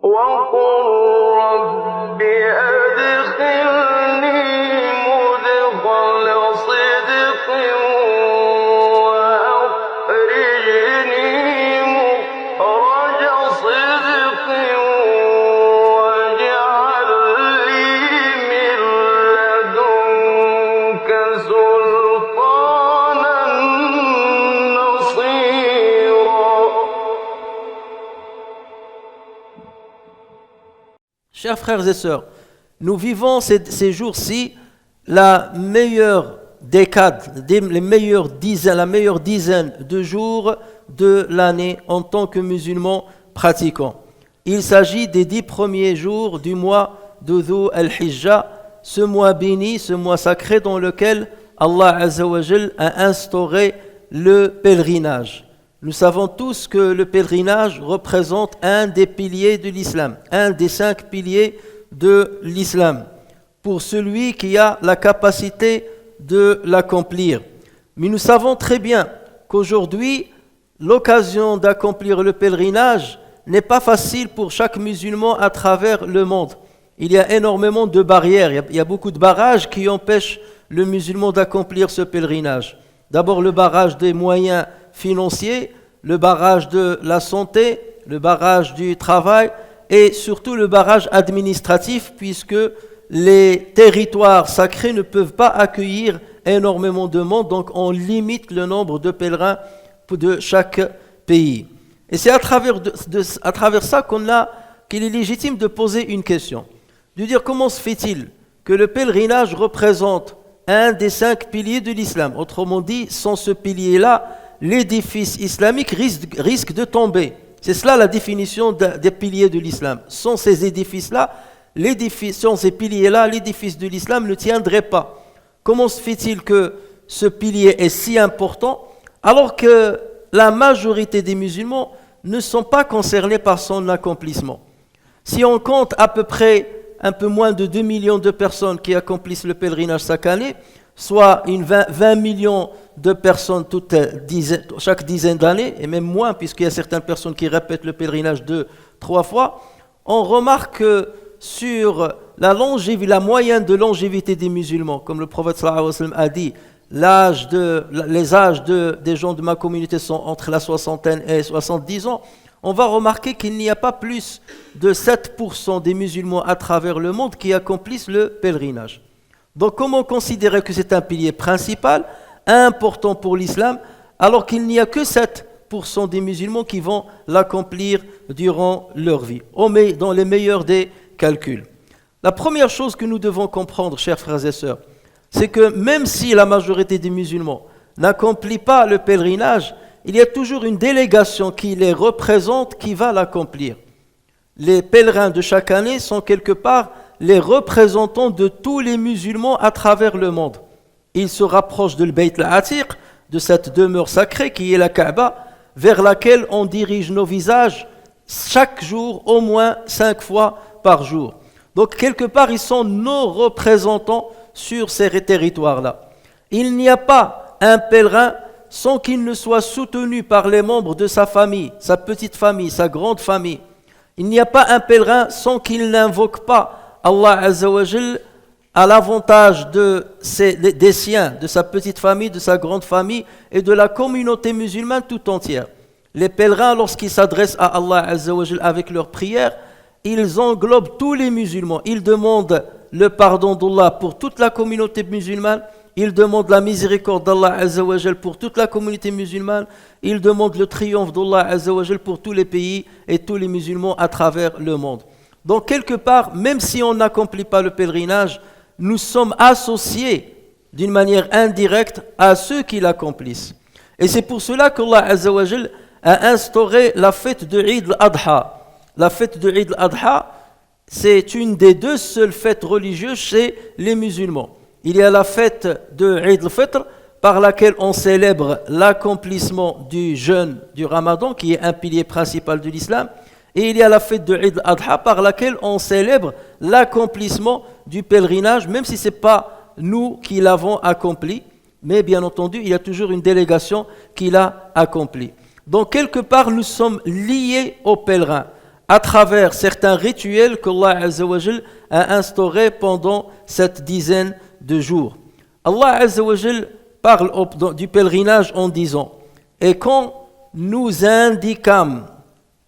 وقل رب أدخلني مدخل صدق وأخرجني مخرج صدق واجعل لي من لدنك سلطانا نصيرا. Chers frères et sœurs, nous vivons ces jours-ci la meilleure décade, la meilleure dizaine de jours de l'année en tant que musulmans pratiquants. Il s'agit des 10 premiers jours du mois de Dhu al-Hijjah, ce mois béni, ce mois sacré dans lequel Allah Azza wa Jal a instauré le pèlerinage. Nous savons tous que le pèlerinage représente un des piliers de l'islam, un des 5 piliers de l'islam, pour celui qui a la capacité de l'accomplir. Mais nous savons très bien qu'aujourd'hui, l'occasion d'accomplir le pèlerinage n'est pas facile pour chaque musulman à travers le monde. Il y a énormément de barrières, il y a beaucoup de barrages qui empêchent le musulman d'accomplir ce pèlerinage. D'abord le barrage des moyens financiers, le barrage de la santé, le barrage du travail et surtout le barrage administratif, puisque les territoires sacrés ne peuvent pas accueillir énormément de monde, donc on limite le nombre de pèlerins de chaque pays. Et c'est à travers ça qu'il est légitime de poser une question, de dire comment se fait-il que le pèlerinage représente un des 5 piliers de l'islam. Autrement dit, sans ce pilier-là, l'édifice islamique risque de tomber. C'est cela la définition des piliers de l'islam. Sans ces édifices-là, sans ces piliers-là, l'édifice de l'islam ne tiendrait pas. Comment se fait-il que ce pilier est si important alors que la majorité des musulmans ne sont pas concernés par son accomplissement? Si on compte à peu près un peu moins de 2 millions de personnes qui accomplissent le pèlerinage chaque année, soit 20 millions de personnes chaque dizaine d'années, et même moins, puisqu'il y a certaines personnes qui répètent le pèlerinage 2-3 fois, on remarque que sur la moyenne de longévité des musulmans, comme le prophète sallallahu alayhi wa sallam a dit, les âges des gens de ma communauté sont entre la soixantaine et 70 ans, on va remarquer qu'il n'y a pas plus de 7% des musulmans à travers le monde qui accomplissent le pèlerinage. Donc comment considérer que c'est un pilier principal, important pour l'islam, alors qu'il n'y a que 7% des musulmans qui vont l'accomplir durant leur vie, dans les meilleurs des calculs. La première chose que nous devons comprendre, chers frères et sœurs, c'est que même si la majorité des musulmans n'accomplit pas le pèlerinage, il y a toujours une délégation qui les représente, qui va l'accomplir. Les pèlerins de chaque année sont quelque part les représentants de tous les musulmans à travers le monde. Ils se rapprochent de l'Bayt al-Atiq, de cette demeure sacrée qui est la Kaaba, vers laquelle on dirige nos visages chaque jour, au moins 5 fois par jour. Donc quelque part, ils sont nos représentants sur ces territoires-là. Il n'y a pas un pèlerin sans qu'il ne soit soutenu par les membres de sa famille, sa petite famille, sa grande famille. Il n'y a pas un pèlerin sans qu'il n'invoque pas Allah Azza wa Jal à l'avantage des siens, de sa petite famille, de sa grande famille et de la communauté musulmane tout entière. Les pèlerins, lorsqu'ils s'adressent à Allah Azza wa Jal avec leurs prières, ils englobent tous les musulmans. Ils demandent le pardon d'Allah pour toute la communauté musulmane. Ils demandent la miséricorde d'Allah Azza wa Jal pour toute la communauté musulmane. Ils demandent le triomphe d'Allah Azza wa Jal pour tous les pays et tous les musulmans à travers le monde. Donc quelque part, même si on n'accomplit pas le pèlerinage, nous sommes associés d'une manière indirecte à ceux qui l'accomplissent. Et c'est pour cela qu'Allah Azza wa Jal a instauré la fête de Eid al-Adha. La fête de Eid al-Adha, c'est une des 2 seules fêtes religieuses chez les musulmans. Il y a la fête de Eid al-Fitr, par laquelle on célèbre l'accomplissement du jeûne du Ramadan, qui est un pilier principal de l'islam. Et il y a la fête de Eid al-Adha, par laquelle on célèbre l'accomplissement du pèlerinage, même si ce n'est pas nous qui l'avons accompli, mais bien entendu, il y a toujours une délégation qui l'a accompli. Donc quelque part, nous sommes liés aux pèlerins. à travers certains rituels qu'Allah Azza wa Jal a instaurés pendant cette dizaine de jours. Allah Azza wa Jal parle du pèlerinage en disant: et quand nous indiquâmes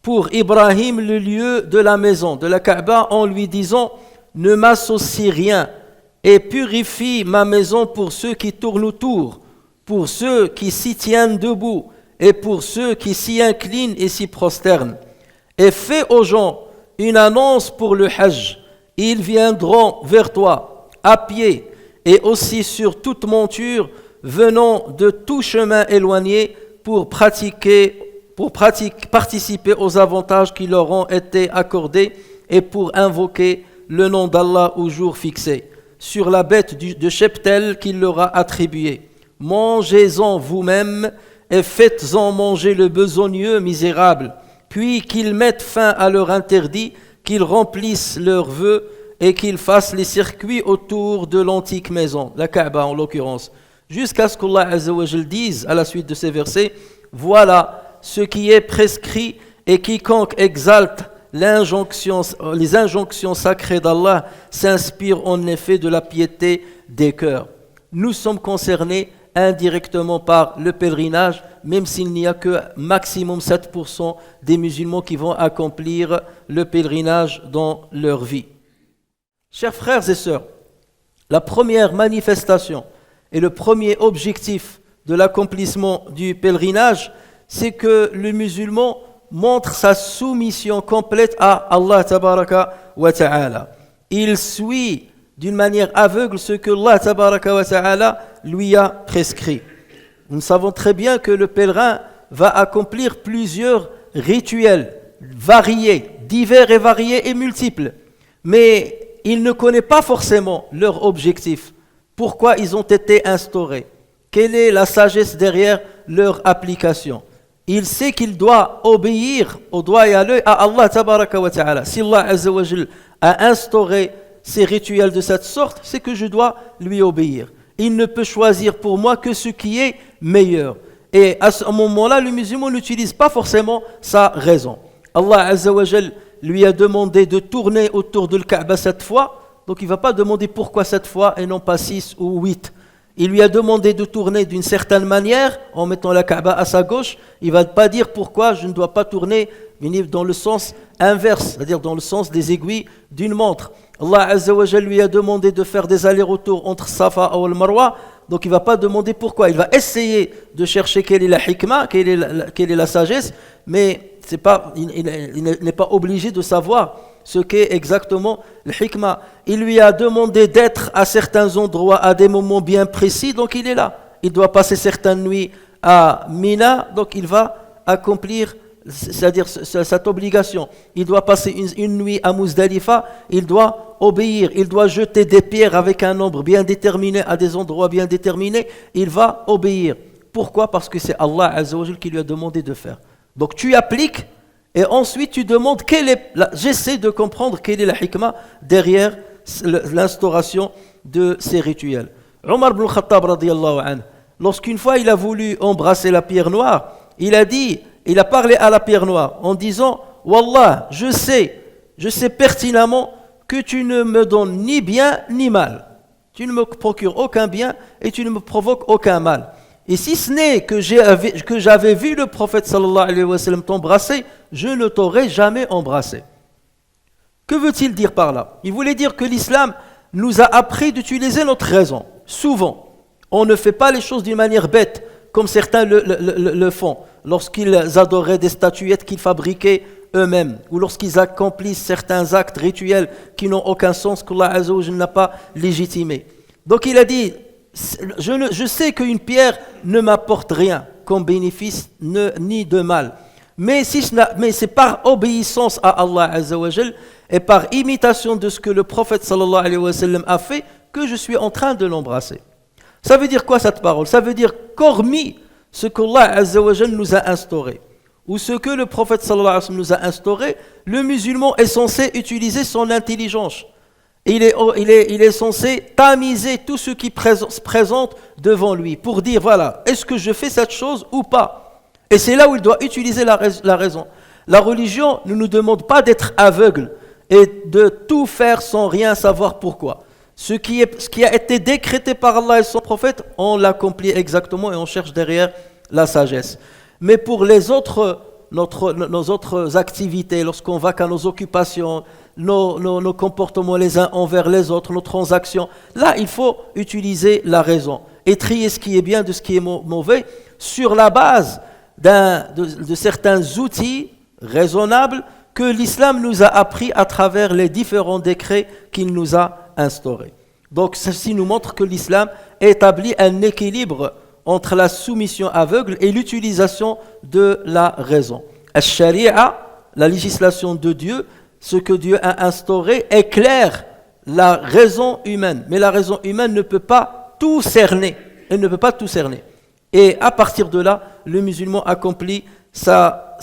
pour Ibrahim le lieu de la maison, de la Kaaba, en lui disant: ne m'associe rien et purifie ma maison pour ceux qui tournent autour, pour ceux qui s'y tiennent debout et pour ceux qui s'y inclinent et s'y prosternent. Et fais aux gens une annonce pour le Hajj. Ils viendront vers toi à pied et aussi sur toute monture, venant de tout chemin éloigné pour participer aux avantages qui leur ont été accordés et pour invoquer le nom d'Allah au jour fixé, sur la bête de cheptel qu'il leur a attribuée. Mangez-en vous-même et faites-en manger le besogneux misérable, puis qu'ils mettent fin à leur interdit, qu'ils remplissent leurs vœux et qu'ils fassent les circuits autour de l'antique maison, la Kaaba en l'occurrence, jusqu'à ce qu'Allah Azza wa Jal dise à la suite de ces versets: voilà ce qui est prescrit, et quiconque exalte les injonctions sacrées d'Allah s'inspire en effet de la piété des cœurs. Nous sommes concernés indirectement par le pèlerinage, même s'il n'y a que maximum 7% des musulmans qui vont accomplir le pèlerinage dans leur vie. Chers frères et sœurs, la première manifestation et le premier objectif de l'accomplissement du pèlerinage, c'est que le musulman montre sa soumission complète à Allah tabaraka wa ta'ala. Il suit d'une manière aveugle ce que Allah tabaraka wa ta'ala lui a prescrit. Nous savons très bien que le pèlerin va accomplir plusieurs rituels variés, divers et variés et multiples, mais il ne connaît pas forcément leur objectif. Pourquoi ils ont été instaurés? Quelle est la sagesse derrière leur application? Il sait qu'il doit obéir au doigt et à l'œil à Allah tabaraka wa ta'ala. Si Allah Azza wa Jal a instauré ces rituels de cette sorte, c'est que je dois lui obéir. Il ne peut choisir pour moi que ce qui est meilleur. Et à ce moment-là, le musulman n'utilise pas forcément sa raison. Allah Azza wa Jal lui a demandé de tourner autour de Kaaba 7 fois, donc il ne va pas demander pourquoi 7 fois et non pas 6 ou 8. Il lui a demandé de tourner d'une certaine manière, en mettant la Kaaba à sa gauche. Il ne va pas dire pourquoi je ne dois pas tourner dans le sens inverse, c'est-à-dire dans le sens des aiguilles d'une montre. Allah Azza wa Jal lui a demandé de faire des allers-retours entre Safa et Al-Marwa, donc il ne va pas demander pourquoi. Il va essayer de chercher quelle est la hikmah, quelle est la sagesse, mais il n'est pas obligé de savoir ce qu'est exactement le hikmah. Il lui a demandé d'être à certains endroits à des moments bien précis, donc il est là. Il doit passer certaines nuits à Mina, donc il va accomplir, c'est-à-dire cette obligation. Il doit passer une nuit à Muzdalifa, il doit obéir, il doit jeter des pierres avec un nombre bien déterminé à des endroits bien déterminés, il va obéir. Pourquoi? Parce que c'est Allah Azza wa Jal qui lui a demandé de faire. Donc tu appliques, et ensuite tu demandes j'essaie de comprendre quelle est la hikmah derrière l'instauration de ces rituels. Omar ibn Khattab radiyallahu anhu, lorsqu'une fois il a voulu embrasser la pierre noire, il a parlé à la pierre noire en disant: Wallah, je sais pertinemment que tu ne me donnes ni bien ni mal. Tu ne me procures aucun bien et tu ne me provoques aucun mal. Et si ce n'est que j'avais vu le prophète sallallahu alayhi wa sallam t'embrasser, je ne t'aurais jamais embrassé. Que veut-il dire par là? Il voulait dire que l'islam nous a appris d'utiliser notre raison. Souvent, on ne fait pas les choses d'une manière bête, comme certains le font, lorsqu'ils adoraient des statuettes qu'ils fabriquaient eux-mêmes, ou lorsqu'ils accomplissent certains actes rituels qui n'ont aucun sens, qu'Allah Azza wa Jalla n'a pas légitimé. Donc il a dit: je sais qu'une pierre ne m'apporte rien comme bénéfice ni de mal. Mais c'est par obéissance à Allah Azza wa Jal et par imitation de ce que le prophète sallallahu alayhi wa sallam a fait que je suis en train de l'embrasser. Ça veut dire quoi cette parole? Ça veut dire qu'hormis ce qu'Allah Azza wa Jal nous a instauré, ou ce que le prophète sallallahu alayhi wa sallam nous a instauré, le musulman est censé utiliser son intelligence. Il est censé tamiser tout ce qui se présente devant lui pour dire: voilà, est-ce que je fais cette chose ou pas? Et c'est là où il doit utiliser la raison. La religion ne nous demande pas d'être aveugles et de tout faire sans rien savoir pourquoi. Ce qui a été décrété par Allah et son prophète, on l'accomplit exactement et on cherche derrière la sagesse. Mais pour les autres, nos autres activités, lorsqu'on va qu'à nos occupations, nos comportements les uns envers les autres, nos transactions, là il faut utiliser la raison et trier ce qui est bien de ce qui est mauvais sur la base de certains outils raisonnables que l'islam nous a appris à travers les différents décrets qu'il nous a instaurés. Donc ceci nous montre que l'islam établit un équilibre entre la soumission aveugle et l'utilisation de la raison. Al-Sharia, la législation de Dieu, ce que Dieu a instauré éclaire la raison humaine, mais la raison humaine ne peut pas tout cerner. Elle ne peut pas tout cerner. Et à partir de là, le musulman accomplit sa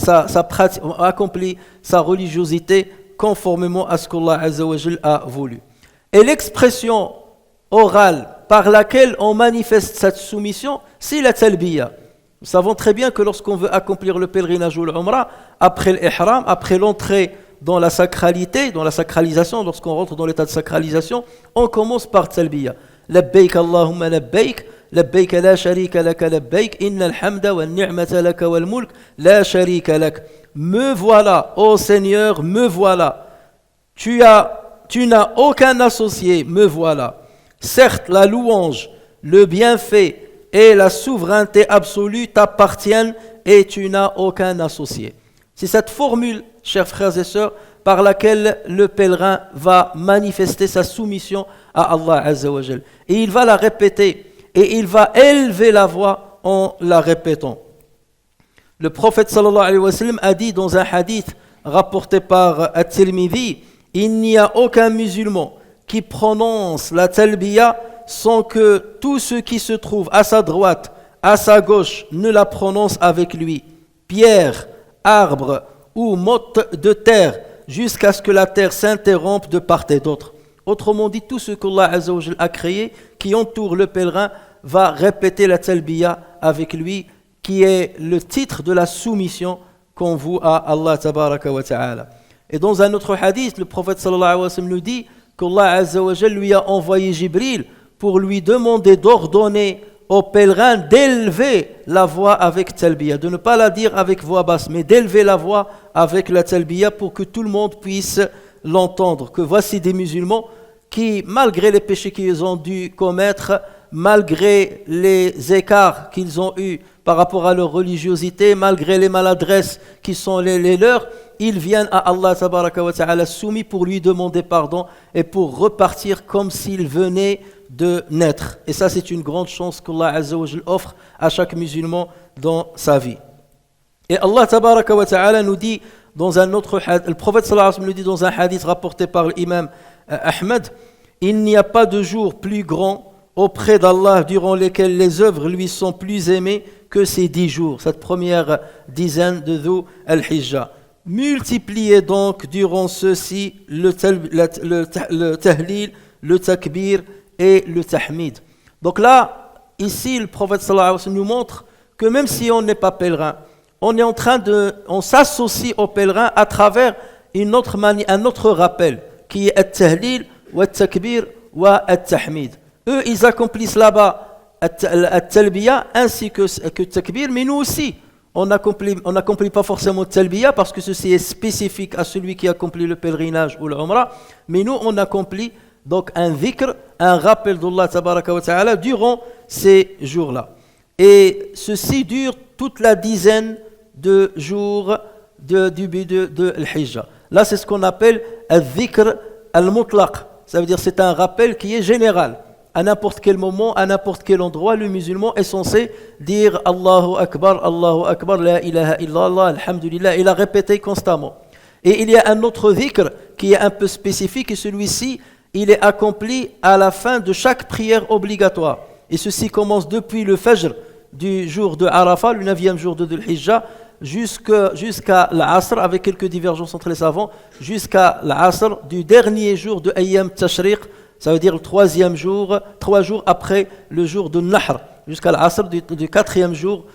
religiosité conformément à ce qu'Allah Azza wa Jal a voulu. Et l'expression orale par laquelle on manifeste cette soumission, c'est la talbiya. Nous savons très bien que lorsqu'on veut accomplir le pèlerinage ou l'umrah, après l'ihram, après l'entrée dans la sacralité, dans la sacralisation, lorsqu'on rentre dans l'état de sacralisation, on commence par talbiya. Labbaik Allahumma labbaik, labbaik la sharika laka labbaik, innal hamda wa ni'mata laka wal mulk, la sharika lak. Me voilà, ô Seigneur, me voilà. Tu n'as aucun associé, me voilà. Certes, la louange, le bienfait et la souveraineté absolue t'appartiennent et tu n'as aucun associé. C'est cette formule, chers frères et sœurs, par laquelle le pèlerin va manifester sa soumission à Allah Azza wa Jal. Et il va la répéter et il va élever la voix en la répétant. Le prophète sallallahu alayhi wa sallam a dit dans un hadith rapporté par At-Tirmidhi, il n'y a aucun musulman qui prononce la talbiya sans que tous ceux qui se trouvent à sa droite, à sa gauche, ne la prononcent avec lui. Pierre, arbre ou motte de terre, jusqu'à ce que la terre s'interrompe de part et d'autre. Autrement dit, tout ce qu'Allah Azza wa Jal a créé, qui entoure le pèlerin, va répéter la talbiya avec lui, qui est le titre de la soumission qu'on voue à Allah tabaraka wa ta'ala. Et dans un autre hadith, le prophète sallallahu alayhi wa sallam nous dit qu'Allah Azza wa Jal lui a envoyé Jibril pour lui demander d'ordonner aux pèlerins d'élever la voix avec talbiya, de ne pas la dire avec voix basse, mais d'élever la voix avec la talbiya pour que tout le monde puisse l'entendre. Que voici des musulmans qui, malgré les péchés qu'ils ont dû commettre, malgré les écarts qu'ils ont eus par rapport à leur religiosité, malgré les maladresses qui sont les leurs, ils viennent à Allah tabaraka wa ta'ala soumis pour lui demander pardon et pour repartir comme s'ils venaient de naître. Et ça, c'est une grande chance qu'Allah Azza wa Jal offre à chaque musulman dans sa vie. Et Allah tabaraka wa ta'ala nous dit dans un autre hadith, le prophète sallallahu alayhi wa sallam nous dit dans un hadith rapporté par l'imam Ahmed, il n'y a pas de jour plus grand auprès d'Allah durant lesquels les œuvres lui sont plus aimées que ces 10 jours, cette première dizaine de Dhu al-Hijjah. Multipliez donc durant ceux-ci le tahlil, le takbir et le tahmid. Donc là, ici, le prophète sallallahu alayhi wa sallam nous montre que même si on n'est pas pèlerin, on s'associe aux pèlerins à travers un autre rappel, qui est at-tahlil, wa at-takbir, wa at-tahmid. Eux, ils accomplissent là-bas at-talbiya ainsi que takbir, mais nous aussi, on n'accomplit pas forcément talbiya parce que ceci est spécifique à celui qui accomplit le pèlerinage ou l'umrah, mais nous, on accomplit donc un dhikr, un rappel d'Allah tabaraka wa ta'ala durant ces jours-là. Et ceci dure toute la dizaine de jours du Al-Hijjah. Là, c'est ce qu'on appelle al-dhikr al-mutlaq. Ça veut dire c'est un rappel qui est général. À n'importe quel moment, à n'importe quel endroit, le musulman est censé dire Allahu Akbar, la ilaha illallah, alhamdulillah, et la répéter constamment. Et il y a un autre dhikr qui est un peu spécifique, et celui-ci, il est accompli à la fin de chaque prière obligatoire. Et ceci commence depuis le Fajr du jour de Arafat, le 9e jour de Dhul Hijjah, jusqu'à l'Asr, avec quelques divergences entre les savants, jusqu'à l'Asr du dernier jour de Ayyam Tashriq, ça veut dire le 3e jour, 3 jours après le jour de Nahr, jusqu'à l'Asr du 4e jour,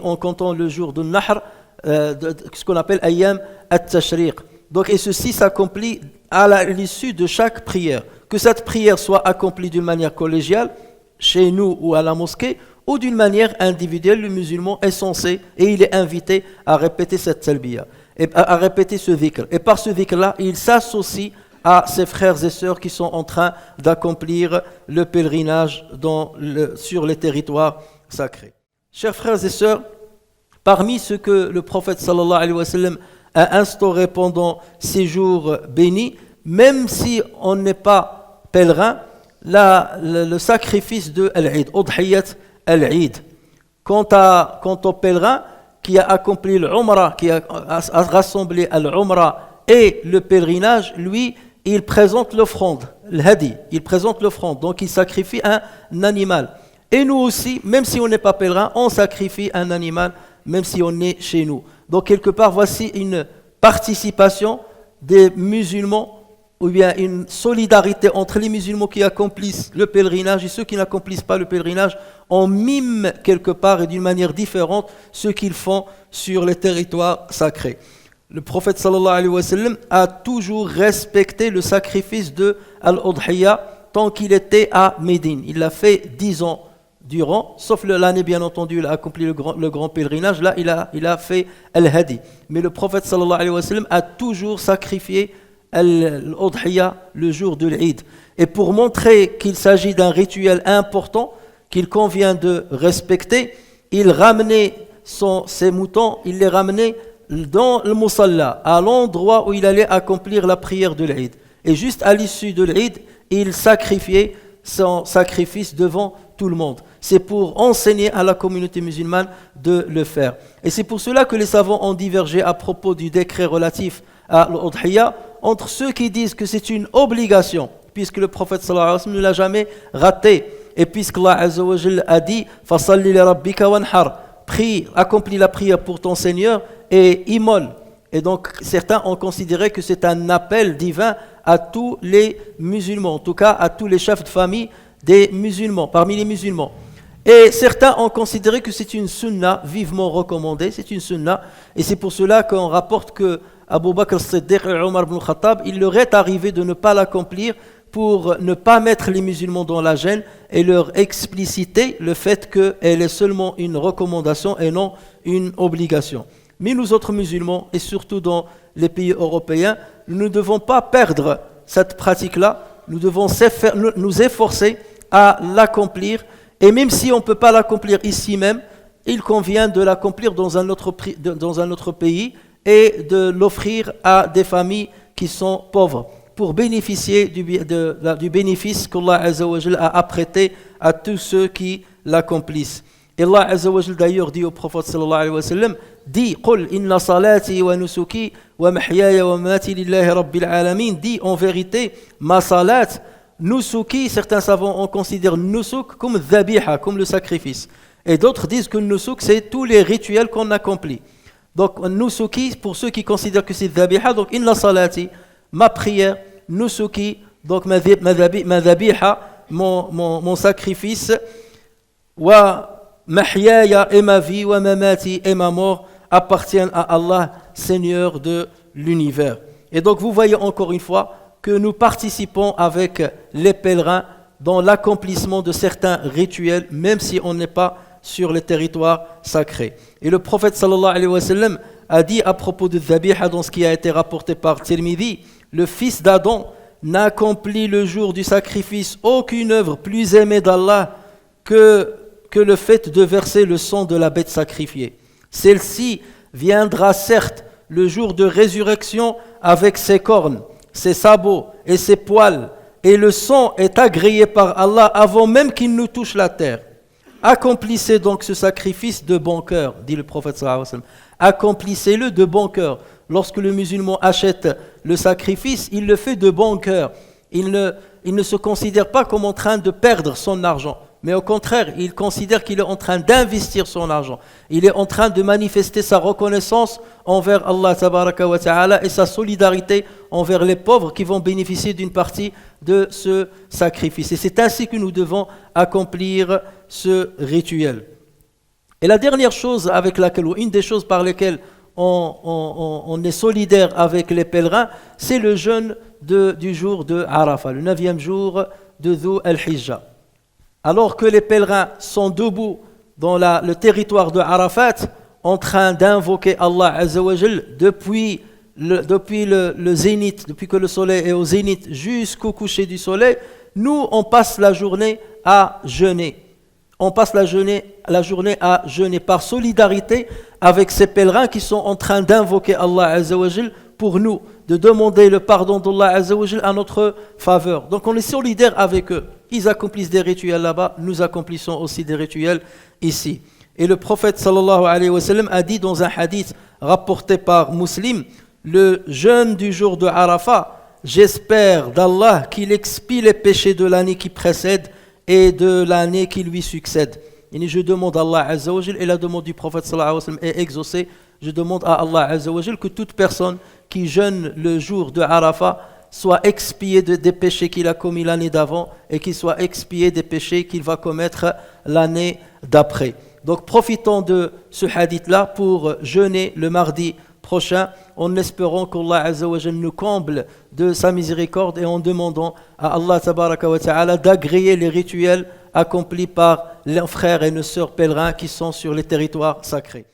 en comptant le jour de Nahr, ce qu'on appelle Ayyam at-Tashriq. Donc, et ceci s'accomplit à l'issue de chaque prière. Que cette prière soit accomplie d'une manière collégiale, chez nous ou à la mosquée, ou d'une manière individuelle, le musulman est censé et il est invité à répéter cette talbiya, et à répéter ce dhikr. Et par ce dhikr-là, il s'associe à ses frères et sœurs qui sont en train d'accomplir le pèlerinage sur les territoires sacrés. Chers frères et sœurs, parmi ce que le prophète sallallahu alayhi wa sallam a instauré pendant ces jours bénis, même si on n'est pas pèlerin, le sacrifice de Al-Eid, Udhiyat Al-Eid. Quant au pèlerin qui a accompli l'Umrah, qui a rassemblé l'Umrah et le pèlerinage, lui, il présente l'offrande, l'hadi, il présente l'offrande, donc il sacrifie un animal. Et nous aussi, même si on n'est pas pèlerin, on sacrifie un animal, même si on est chez nous. Donc quelque part, voici une participation des musulmans, ou bien une solidarité entre les musulmans qui accomplissent le pèlerinage et ceux qui n'accomplissent pas le pèlerinage. On mime quelque part et d'une manière différente ce qu'ils font sur les territoires sacrés. Le prophète sallallahu alayhi wa sallam a toujours respecté le sacrifice de Al-Udhiyya tant qu'il était à Médine. Il l'a fait 10 ans durant, sauf l'année bien entendu, il a accompli le grand pèlerinage, là il a fait Al-Hadi. Mais le prophète sallallahu alayhi wa sallam a toujours sacrifié Al-Udhiyya le jour de l'Eid. Et pour montrer qu'il s'agit d'un rituel important, qu'il convient de respecter, il ramenait ses moutons, il les ramenait dans le Musalla, à l'endroit où il allait accomplir la prière de l'Eid. Et juste à l'issue de l'Eid, il sacrifiait son sacrifice devant tout le monde. C'est pour enseigner à la communauté musulmane de le faire. Et c'est pour cela que les savants ont divergé à propos du décret relatif à l'Udhiyya, entre ceux qui disent que c'est une obligation, puisque le prophète sallallahu alayhi wa sallam ne l'a jamais raté, et puisque Allah azza wa jalla a dit « Fasalli li rabbika wanhar » prie, accomplis la prière pour ton Seigneur et immole. Et donc certains ont considéré que c'est un appel divin à tous les musulmans, en tout cas à tous les chefs de famille des musulmans, parmi les musulmans. Et certains ont considéré que c'est une sunna vivement recommandée, c'est une sunna, et c'est pour cela qu'on rapporte que Abu Bakr as-Siddiq et Omar ibn Khattab, il leur est arrivé de ne pas l'accomplir pour ne pas mettre les musulmans dans la gêne et leur expliciter le fait qu'elle est seulement une recommandation et non une obligation. Mais nous autres musulmans, et surtout dans les pays européens, nous ne devons pas perdre cette pratique-là, nous devons nous efforcer à l'accomplir, et même si on ne peut pas l'accomplir ici même, il convient de l'accomplir dans un autre pays et de l'offrir à des familles qui sont pauvres, pour bénéficier du bénéfice qu'Allah Azza wa Jal a apprêté à tous ceux qui l'accomplissent. Et Allah Azza wa Jal d'ailleurs dit au prophète sallallahu alayhi wa sallam, dit « Qul inna salati wa nusuki wa mahyaya wa mamati lillahi rabbil alamin » dit en vérité, ma salat, nusuki, certains savants on considère nusuk comme dhabiha, comme le sacrifice. Et d'autres disent que nusuk c'est tous les rituels qu'on accomplit. Donc nusuki, pour ceux qui considèrent que c'est dhabiha, donc inna salati, ma prière, nusuki, donc ma dhabiha, mon sacrifice, wa mahyaya et ma vie, wa mamati et ma mort appartiennent à Allah, Seigneur de l'univers. Et donc vous voyez encore une fois que nous participons avec les pèlerins dans l'accomplissement de certains rituels, même si on n'est pas sur les territoires sacrés. Et le prophète sallallahu alayhi wa sallam a dit à propos de dhabiha, dans ce qui a été rapporté par Tirmidhi, le fils d'Adam n'accomplit le jour du sacrifice aucune œuvre plus aimée d'Allah que le fait de verser le sang de la bête sacrifiée. Celle-ci viendra certes le jour de résurrection avec ses cornes, ses sabots et ses poils, et le sang est agréé par Allah avant même qu'il ne touche la terre. Accomplissez donc ce sacrifice de bon cœur, dit le prophète sallallahu alayhi wa sallam. Accomplissez-le de bon cœur. Lorsque le musulman achète le sacrifice, il le fait de bon cœur. Il ne se considère pas comme en train de perdre son argent, mais au contraire, il considère qu'il est en train d'investir son argent. Il est en train de manifester sa reconnaissance envers Allah tabaraka wa ta'ala et sa solidarité envers les pauvres qui vont bénéficier d'une partie de ce sacrifice. Et c'est ainsi que nous devons accomplir ce rituel. Et la dernière chose avec laquelle, ou une des choses par lesquelles on est solidaire avec les pèlerins, c'est le jeûne du jour de Arafat, le 9e jour de Dhu al-Hijjah. Alors que les pèlerins sont debout dans le territoire de Arafat, en train d'invoquer Allah Azza wa Jal depuis le zénith, depuis que le soleil est au zénith jusqu'au coucher du soleil, nous on passe la journée à jeûner. On passe la journée à jeûner par solidarité avec ces pèlerins qui sont en train d'invoquer Allah Azza wa Jal pour nous, de demander le pardon d'Allah Azza wa Jal à notre faveur. Donc on est solidaire avec eux. Ils accomplissent des rituels là-bas, nous accomplissons aussi des rituels ici. Et le prophète sallallahu alayhi wa sallam a dit dans un hadith rapporté par Muslim, le jeûne du jour de Arafat, j'espère d'Allah qu'il expie les péchés de l'année qui précède et de l'année qui lui succède. Et je demande à Allah Azza wa Jal, et la demande du prophète sallallahu alayhi wa sallam est exaucée, je demande à Allah Azza wa Jal que toute personne qui jeûne le jour de Arafat soit expié des péchés qu'il a commis l'année d'avant et qu'il soit expié des péchés qu'il va commettre l'année d'après. Donc profitons de ce hadith-là pour jeûner le mardi prochain en espérant qu'Allah Azza wa Jal nous comble de sa miséricorde et en demandant à Allah Tabaraka wa Ta'ala d'agréer les rituels accomplis par les frères et nos sœurs pèlerins qui sont sur les territoires sacrés.